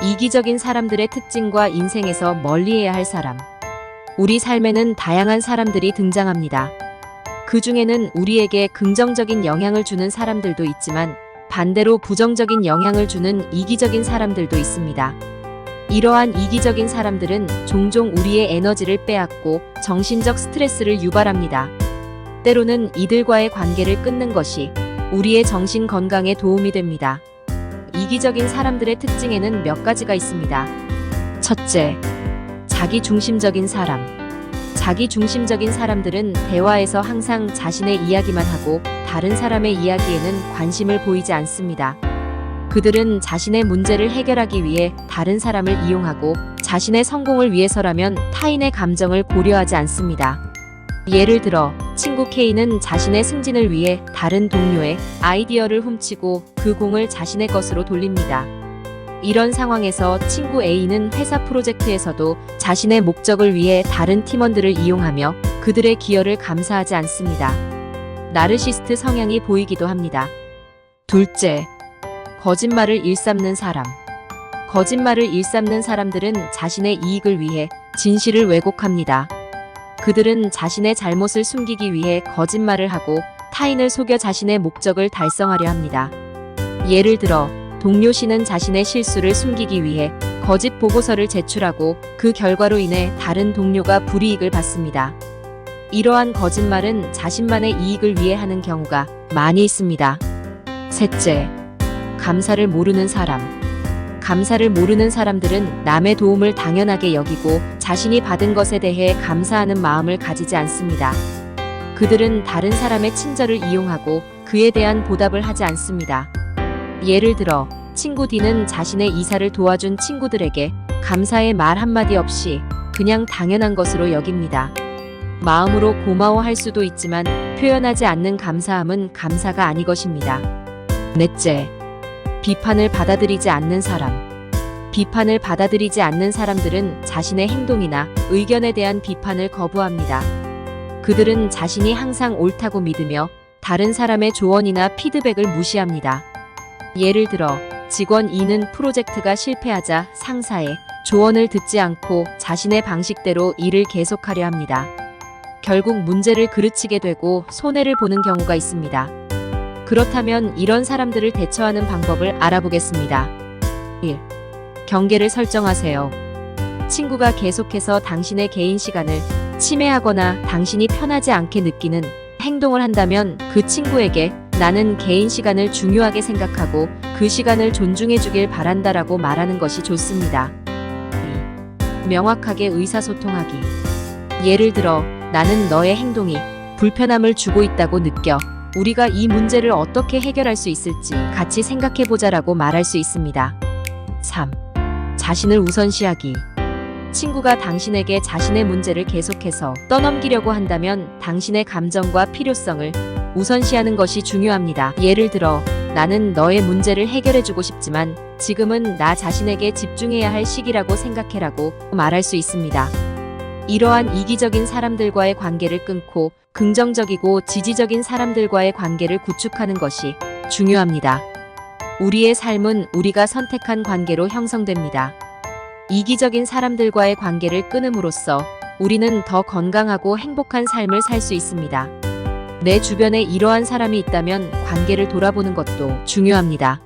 이기적인 사람들의 특징과 인생에서 멀리해야 할 사람. 우리 삶에는 다양한 사람들이 등장합니다. 그 중에는 우리에게 긍정적인 영향을 주는 사람들도 있지만 반대로 부정적인 영향을 주는 이기적인 사람들도 있습니다. 이러한 이기적인 사람들은 종종 우리의 에너지를 빼앗고 정신적 스트레스를 유발합니다. 때로는 이들과의 관계를 끊는 것이 우리의 정신 건강에 도움이 됩니다. 이기적인 사람들의 특징에는 몇 가지가 있습니다. 첫째, 자기중심적인 사람. 자기중심적인 사람들은 대화에서 항상 자신의 이야기만 하고 다른 사람의 이야기에는 관심을 보이지 않습니다. 그들은 자신의 문제를 해결하기 위해 다른 사람을 이용하고 자신의 성공을 위해서라면 타인의 감정을 고려하지 않습니다. 예를 들어 친구 K는 자신의 승진을 위해 다른 동료의 아이디어를 훔치고 그 공을 자신의 것으로 돌립니다. 이런 상황에서 친구 A는 회사 프로젝트에서도 자신의 목적을 위해 다른 팀원들을 이용하며 그들의 기여를 감사하지 않습니다. 나르시스트 성향이 보이기도 합니다. 둘째, 거짓말을 일삼는 사람. 거짓말을 일삼는 사람들은 자신의 이익을 위해 진실을 왜곡합니다. 그들은 자신의 잘못을 숨기기 위해 거짓말을 하고 타인을 속여 자신의 목적을 달성하려 합니다. 예를 들어 동료 C는 자신의 실수를 숨기기 위해 거짓 보고서를 제출하고 그 결과로 인해 다른 동료가 불이익을 받습니다. 이러한 거짓말은 자신만의 이익을 위해 하는 경우가 많이 있습니다. 셋째, 감사를 모르는 사람. 감사를 모르는 사람들은 남의 도움을 당연하게 여기고 자신이 받은 것에 대해 감사하는 마음을 가지지 않습니다. 그들은 다른 사람의 친절을 이용하고 그에 대한 보답을 하지 않습니다. 예를 들어 친구 D는 자신의 이사를 도와준 친구들에게 감사의 말 한마디 없이 그냥 당연한 것으로 여깁니다. 마음으로 고마워할 수도 있지만 표현하지 않는 감사함은 감사가 아니 것입니다. 넷째, 비판을 받아들이지 않는 사람. 비판을 받아들이지 않는 사람들은 자신의 행동이나 의견에 대한 비판을 거부합니다. 그들은 자신이 항상 옳다고 믿으며 다른 사람의 조언이나 피드백을 무시합니다. 예를 들어 직원 E는 프로젝트가 실패하자 상사의 조언을 듣지 않고 자신의 방식대로 일을 계속하려 합니다. 결국 문제를 그르치게 되고 손해를 보는 경우가 있습니다. 그렇다면 이런 사람들을 대처하는 방법을 알아보겠습니다. 1. 경계를 설정하세요. 친구가 계속해서 당신의 개인 시간을 침해하거나 당신이 편하지 않게 느끼는 행동을 한다면 그 친구에게 나는 개인 시간을 중요하게 생각하고 그 시간을 존중해 주길 바란다라고 말하는 것이 좋습니다. 2. 명확하게 의사소통하기. 예를 들어 나는 너의 행동이 불편함을 주고 있다고 느껴. 우리가 이 문제를 어떻게 해결할 수 있을지 같이 생각해보자라고 말할 수 있습니다. 3. 자신을 우선시하기. 친구가 당신에게 자신의 문제를 계속해서 떠넘기려고 한다면 당신의 감정과 필요성을 우선시하는 것이 중요합니다. 예를 들어 나는 너의 문제를 해결해주고 싶지만 지금은 나 자신에게 집중해야 할 시기라고 생각해라고 말할 수 있습니다. 이러한 이기적인 사람들과의 관계를 끊고 긍정적이고 지지적인 사람들과의 관계를 구축하는 것이 중요합니다. 우리의 삶은 우리가 선택한 관계로 형성됩니다. 이기적인 사람들과의 관계를 끊음으로써 우리는 더 건강하고 행복한 삶을 살 수 있습니다. 내 주변에 이러한 사람이 있다면 관계를 돌아보는 것도 중요합니다.